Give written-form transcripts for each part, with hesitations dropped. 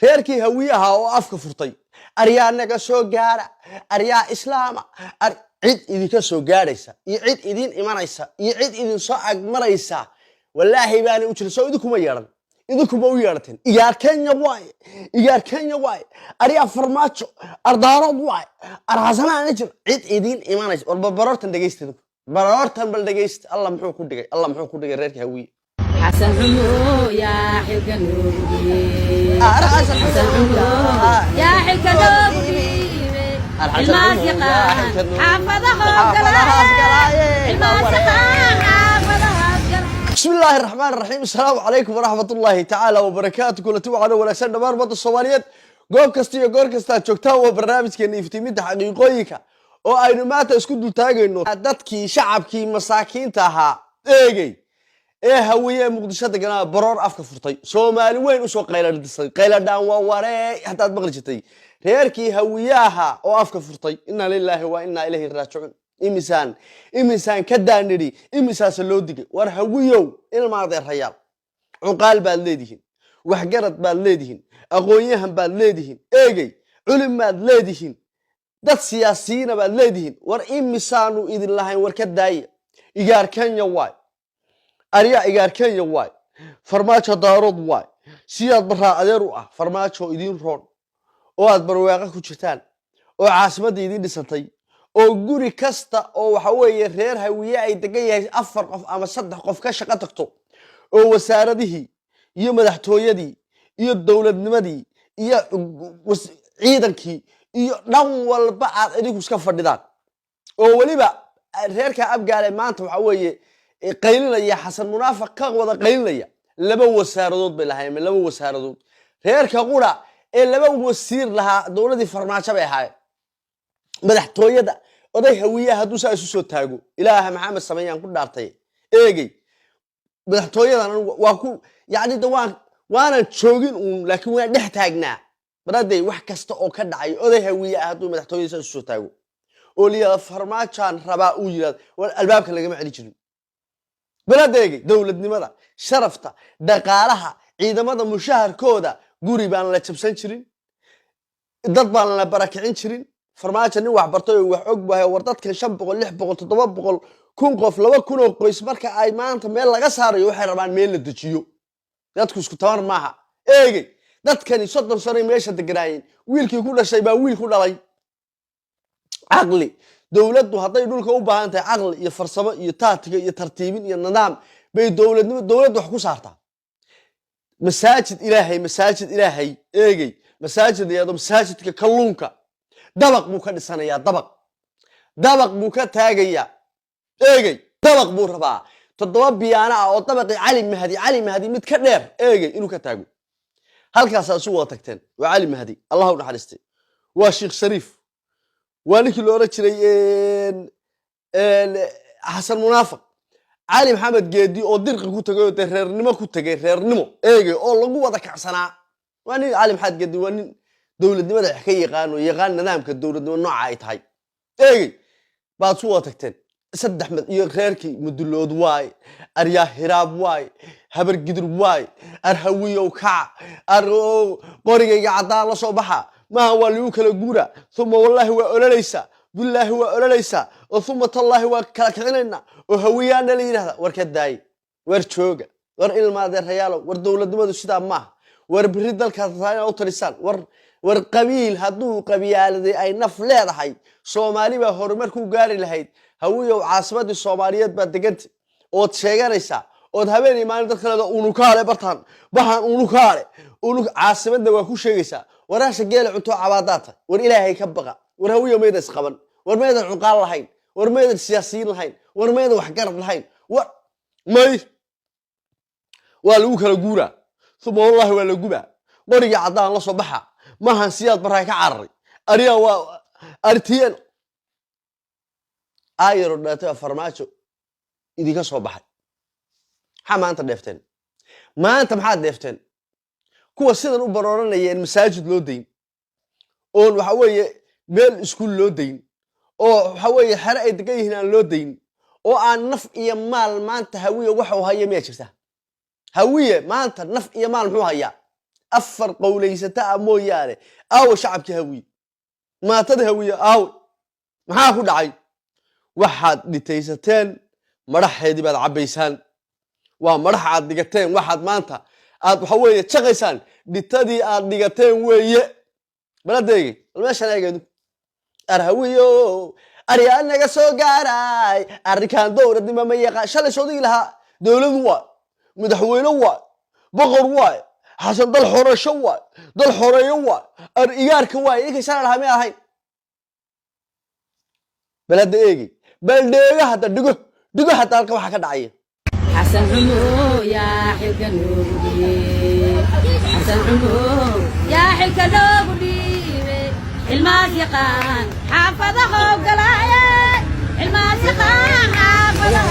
reerkii hawiyaha oo afka furtay aryaa naga soo gaara aryaa islaama cid idinka soo gaaraysa iyo cid idin imanaysa iyo cid idin soo agmaraysa wallaahi baana u jirsoo idinkuma yeeran idinkuma u yeerateen iyaar Kenya waay aryaa farmaajo ardaarad waay arhasanaan jir cid idin imanaysa war barortan dhageystay barortan bal dhageyst Allah muxuu ku dhigay reerkii hawiye حسن حلو يا حلقة نوبي حسن حلو يا حلقة نوبي الماسقة حافظها بسم الله الرحمن الرحيم السلام عليكم ورحمة الله تعالى وبركاته كل توعنا ولا سنة مربط الصوماليات قوم كستي وقور كستا جوكتا وبرنامج كان يفتيمين حقيقويك oo aynu maanta isku dul taagayno dadkii shacabkii masaakiinta ahaa eegay hawiye muqdisho deganaa baroor afka furtay Soomaali weyn u soo qayladaan waa waree hadaad maqli jirtay reerkii hawiyaha oo afka furtay inna lillahi wa inna ilayhi raaji'un imisaan ka daaniri imisaas loo digay war hawiyow ilmaade rayaal cuqaal baad leedihiin wax garad baad leedihiin aqoonyahan baad leedihiin eegay culimaad leedihiin dad siyaasiyiin baad leedihiin war imisaanu idin lahayn war ka daaya igaar Kenya waay aryaa igaar Kenya waay farmaajo daarood waay siyaad baraa adeer u ah farmaajo idin roon oo aad barwaaqo ku jirtaan oo caasimada idin dhisantay oo guri kasta oo waxa weeye reer hawiye ay degan yahay 4 qof ama 3 qof ka shaqo tagto oo wasaaradihii iyo madaxtooyadii iyo dawladnimadii iyo ciidankii iyo dhan walba aad idinku iska fadhidaan oo waliba reerka abgaale maanta waxa weeye qaylinaya xasan munaafiq ka wada qaylinaya laba wasaaradood bay lahaayeen laba wasaaradood reerka qura ee laba wasiir lahaa dawladii farmaajo bay ahaayeen madaxtooyada oday hawiye haduu saa isu soo taago ilaaha maxamed sameeyaan ku dhaartay eegay madaxtooyadan waa ku yaani waana joogin laakiin waa dhex taagnaa baraday wax kasta oo ka dhacay oday hawiye haduu madaxtooyada isu soo taago oo liya farmaajan rabaa uu yiraahdo wal albaabka laga ma celin jirin baradeegay dawladnimada sharafta dhaqaalaha ciidamada mushaharkooda guri baan la jabsan jirin dad baan la barakicin jirin farmaajo nin wax bartay oo wax og bahay war dadka 500 600 700 kun qof 2000 oo qoys marka ay maanta meel laga saarayo waxay rabaan meel la dejiyo dadku isku tabar maaha eegay dadkani 30 sano meesha deganaayeen wiilkii ku dhashay baa wiil ku dhalay aqli dawladdu haday dhulka u baahan tahay aqli iyo farsamo iyo taatiga iyo tartiibin iyo nidaam bay dawladdu wax ku saartaa masaajid ilaahay eegay masaajidiyada masaajidka kalluunka dabaq buu ka dhisanayaa dabaq buu ka taagayaa eegay dabaq buu rabaa 7 biyaana oo dabaqi cali mahdi mid ka dheer eegay inuu ka taago halkaas aad soo wada tagteen waa cali mahdi allah u naxariistay waa sheekh shariif وانك لو رجلي حسن منافق علي محمد جدي او درق ku tagay oo reernimo ku tagay reernimo eegay oo lagu wada kacsana waani علي محمد جدي waan dawladnimada wax ka yaqaan nidaamka dawladnimo nooca ay tahay eegay baad soo tagteen saddex mid iyo reerkii mudulood waay aryaa hiraab waay habar gidur waay arhawiyo ka qorigayga cadaan la soo baxa ما هو اللي يوكل الجورة ثم والله وأوليسا بالله وأوليسا وثم الله وكلكعنا وهويان اللي هذا وركداي ورشوجة ورإلما ذا رياله وردولة دمد الشتاء ما وربرد الكثاين أو ترسال ورقبيل هدو قبيل ذي أي نفلة هاي صومالي بهرمركو جاري لهيد هوية وعاصمة الصوماليات بدقت أو تشجريسا أو تهبني ما ندخل هذا أونوكالة برتان بحن أونوكالة عاصمة دواكو شجيسا وراش جيل عتو عباداته والإلهي كبقى ورهويه ميدا سقبن ورميدا عقال لهين ورميدا السياسيين لهين ورميدا وحقرب لهين ماي والوكل جورا ثم والله ولا جبا ورجع عدان الله صباحا ما هنسيات براك عري أريا أرتين آيرو ناتو فرماتشو إذا كصباحا حما أنت دفتن ما أنت محد دفتن kuwa sidan u barooranayeen masaajid loo deyn oo waxa weeye meel iskuul loo deyn oo waxa weeye xare ay degan yihiin aan loo deyn oo aan naf iyo maal maanta hawiye waxa uu hayo ma jirta hawiye maanta naf iyo maal muxuu hayaa أفر قولي ستا مويانه أو شعب كهوي ما تدهوي أو معاكو دعي واحد لتيستين مرح هيدي بعد عبيسان ومرح عاد دقتين واحد مانتا عاد وحوية تشغيسان لتدي عاد دقتين ويه بلدي الماشي أنا يقعدوا أرهويو أريانا قصو قاراي أريكان دورة دي ما يقع شالي صديق لها دولة واي مدحوين واي بغر واي حسن دل حرشة واي دل حرية واي أريارك واي إيكي سنة لها مياه هاي بلد إيكي بلدي حتى دقو حتى ألقى وحكا دعيه حسن عمو يا حلك نوبي حسن عمو يا حلك نوبي الماس يقان حافظه قلايا الماس يقان حافظه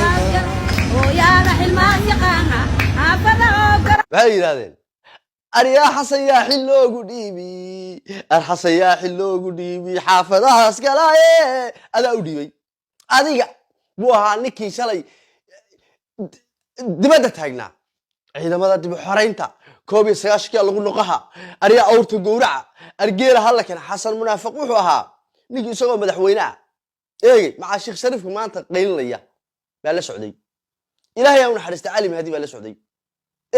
ويا رح الماس يقان حافظه قلايا هاي هذين أريا حسيا حلو قديمي الحسيا حلو قديمي حافظها اسكالاي هذا أوديبي هذيك بوها نكي شلي دبادة تاجنا ciidamada dib u xoreynta koob iyo sagaashankii lagu noqaha ariya awrta gowraca argeela halkan xasan munaafiq wuxuu ahaa ninkii isagoo madaxweyne ah eegay maca sheekh shariif maanta qeynlaya baa la socday ilaahay uu naxariista cali mahdi baa la socday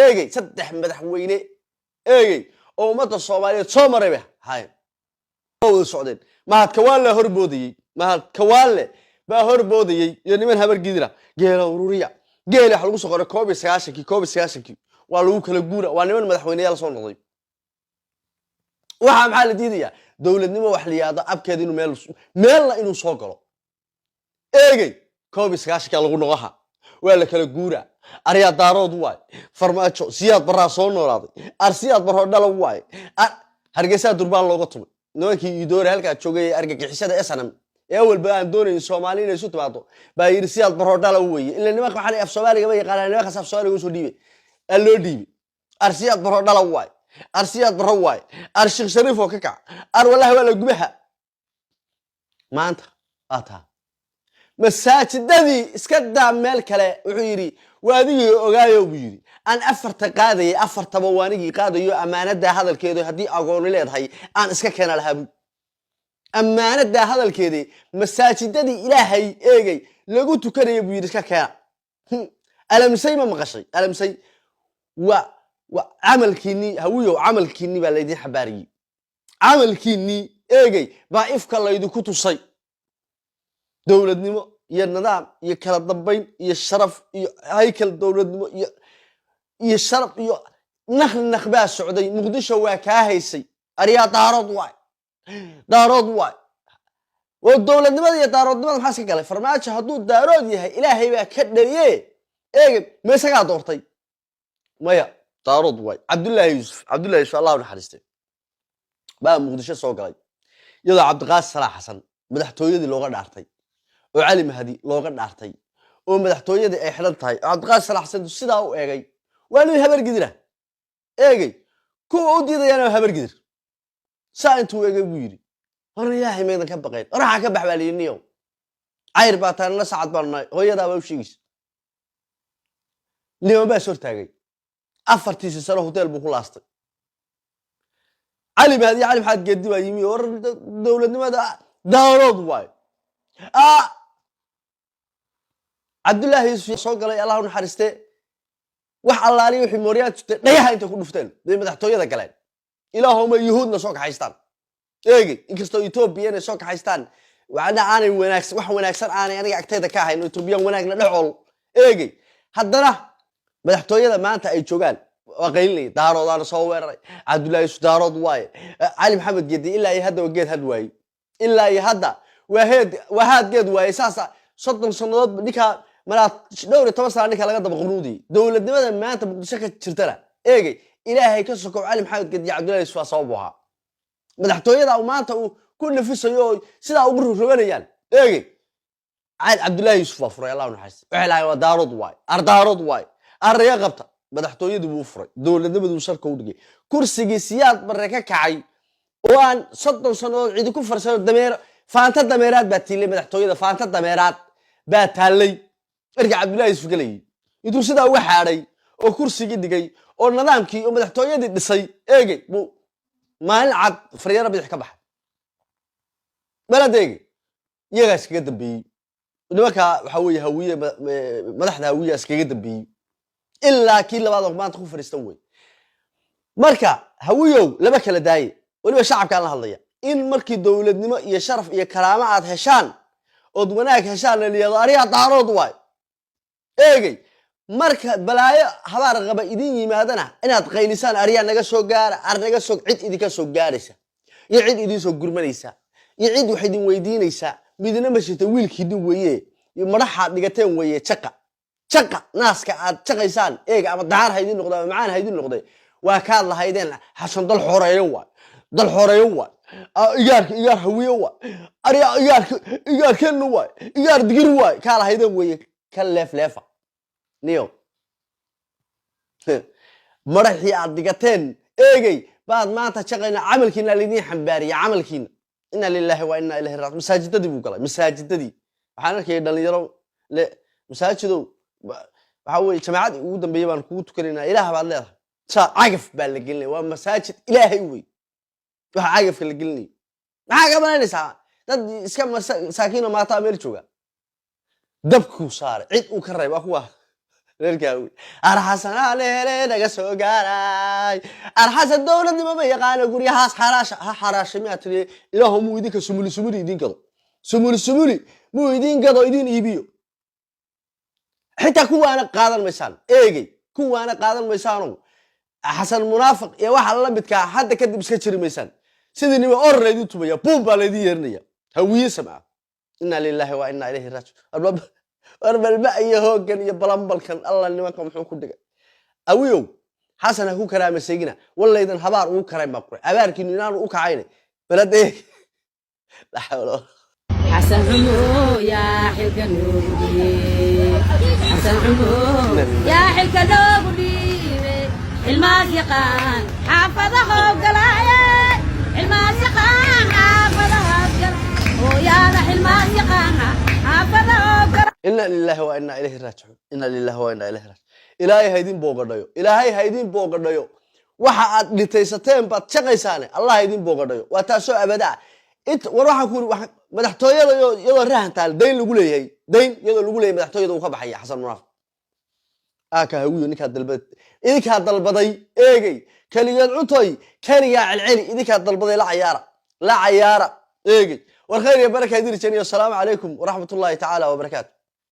eegay saddex madaxweyne eegay oo ummadda Soomaaliyeed soo maray hay oo socdeen mahad kawaale horboodiyay mahad kawaale baa horboodiyay iyo niman habar gidira geela ururiya geela waxa lagu soo qoray koob iyo sagaashankii waa lagu kala guura waa niman madaxweyneyaal soo noqday waxa maxaa la diidayaa dawladnimo wax la yaado abkeed inuu meelna inuu soo galo eegay koob iyo sagaashankii lagu noqaha waa la kala guura ariya daarood waay farmaajo siyaad baraa soo noolaaday arsiyaad baroo dhalo waay hargeysa durbaan looga tumay nimankii idoore halka joogay argagixisada SNM ee walba aan doonayn Soomaaliya inay isu timaado baa yiri siyaad baroo dhalo weeye ila nimanka waxa af Soomaaliga ma yaqaanaan nimanka af Soomaaliga soo dhiibay loo dhiibay arsiyaad baroo dhalo waay arsiyaad baroo waay arshig shariif oo ka kac ar wallahi wala gubaha maanta ata masaajidadii iska daa meel kale wuxuu yiri waadigii ogaayo buu yiri aan afarta qaadayay afartaba waanigii qaadayo amaanada hadalkeedu hadii agoon leedahay aan iska keenay lahaa amaanada hadalkeedii masaajidadii ilaahay eegay lagu tukanay buu yiri iska keena alamsay ma maqashay alamsay wa amalkiini hawiyo amalkiini baa leedin xabaariyay amalkiini eegay baa ifka laydu ku tusay dawladnimo iyo nidaam iyo kala dambeyn iyo sharaf iyo haykal dawladnimo iyo sharaf iyo nakhbaa socday muqdisho waa ka haysay ariya daarood waay oo dawladnimada iyo daaroodnimada maxaa iska galay farmaajo hadduu daarood yahay ilaahay baa ka dhaliyay eeg ma isaga doortay maya daarood waay Abdullahi Yusuf Allah naxariistay baa muqdisho soo galay iyadoo Cabdiqaas Salax Xasan madaxtooyadii looga dhaartay oo cali mahdi looga dhaartay oo madaxtooyada ay xiran tahay Cabdiqaas Salax Xasan sidaa u eegay waa nin habar gidira eegay ku u diidayana habar gidir saa intuu eegay buu yiri war ilaahay meedan ka baqeen raxa ka baxbaliyniyo ayr baataan la saacad baanay hooyada baa u sheegis liyo baa soo taagay afartiisa sano hotel buu ku laastay cali mahdi maxaad geedi baa yimi war dawladnimada daarood waay Abdullahi Yusuf soo galay Allah u naxariiste wax allaali wixii mooriyaad jirtay dhayaha inta ku dhufteen bay madaxtooyada galeen ilaahuma yuhuudna soo kaxaystaan eegay inkastoo Ethiopian soo kaxaystaan waxna aanay wanaagsan aanay aniga agteeda ka ahayn Ethiopian wanaagna dhacool eegay haddana madaxtooyada maanta ay joogaan waa qeylay daaroodana soo weeraray Abdullahi Yusuf daarood waay cali maxamed geedi ilaa hadda geed had waay ilaa hadda wahaad geed waay saasa 30 sanadood ninka mara dhowr 10 sano ninka laga daba qunuudi dawladnimada maanta muqdisho ka jirtana eegay ilaahay ka soo cali maxamed geedi Abdullahi Yusuf sababaha madaxtooyada uu maanta uu ku nafisayo sida ugu ruubanayaan eegay Abdullahi Yusuf furay Allah naxariis waxa ilaahay waa daarood waay ariya qabta madaxtooyadu buu furay dawladnimadu sharka u dhigay kursiga siyaad barre ka kacay oo aan 30 sanadood cid ku farsano dameer faanta dameeraad baa tiilay madaxtooyada faanta dameeraad baa taalay erga Abdullahi Yusuf galay intuu sida uga xaaray oo kursiga dhigay oo nidaamkii oo madaxtooyadii dhisay eegay buu maalin cad faryara bidix ka baxay baladeegi iyagaa iskaga dambeeyey nimanka waxa weeye hawiye madaxda hawiye iskaga dambeeyey ilaa kii labaad oo maanta ku fariistan wey marka hawiyow laba kala daaye waliba shacabkaan la hadlaya in markii dowladnimo iyo sharaf iyo karaamo aad heshaan oo wanaag heshaan la leeyahay ariya daarood waay eegay marka balaayo habaar qaba idin yimaadana inaad qaylisaan ariya naga soo gaara naga soo cid idinka soo gaaraysa iyo cid idin soo gurmanaysa iyo cid wax idin weydiinaysa midna ma shita wiilkiidin weeye iyo madaxa dhigateen weeye jaqa naaska aad jaqaysaan eeg ama daar haydin noqdo ama macaan haydin noqday waa ka lahaydeen xasan dal xoreeyo waa iyaar hawiyo waa ariya iyaar kan waa iyaar digir waa ka lahaydeen weeye ka leefleefa niyo madaxii aad dhigateen eegay baad maanta jaqayna camalkiina lidin xambaariya camalkiina inna lillahi wa inna ilayhi raaji'uun masaajidadii buu galay masaajidadii waxaan arkay dhalinyaro le masaajidow waxa weeye jamaacad ugu dambeeyay baan kugu tukanaynaa ilaah baad leedahay cagaf baa la gelinay waa masaajid ilaahay wey waxa cagafka la gelinay maxaa ka malaynaysaa dad iska masaakiin maata meel jooga dabku saaray cid uu ka reebaa kuwa reerkaawi arxasana leele naga soo gaaray arxasan dowladnimo ma yaqaan guriyahaas xaraasha ma tiri ilaahu muu idinka sumuli idin gado sumuli muu idin gado idin iibiyo xitaa kuwaana qaadan maysaan eegay kuwaana qaadan maysaano xasan munaafiq iyo waxa la midka hadda kadib iska jiri maysaan sidii nimo orreedu tumaya boomba leedii yeernaya hawiye sama inna lillahi wa inna ilayhi raaji'uun warbalba iyo hoogan iyo balambalkan alla nimanka muxuu ku dhigay awiyow xasan ku karaamaysigina wallaydan habaar ugu karay ma qoray abaarkiinu inaan u kacaynay baladee la hawlo حسن عمو يا حلك نوبي حسن عمو يا حلك نوبي الماسقان حافظه قلايا الماسقان حافظه قلايا ويا رح الماسقان حافظه قلايا إنا لله وإنا إليه راجعون إنا لله وإنا إليه راجعون إلهي هيدين بوغدايو waxa aad dhitaysateen baad shaqaysaane allah idin boogadhayo waa taasoo abada war waxaan ku madaxtooyada iyadoo rahantaal dayn lagu leeyahay madaxtooyada uu ka baxaya xasan munaafiq aka hawiyo idinka dalbaday eegay kaligeed cuntoy kaliga celceli idinka dalbaday la cayaara eegay war khayr iyo baraka idin janiyo assalamu alaykum wa rahmatullahi ta'ala wa barakatuh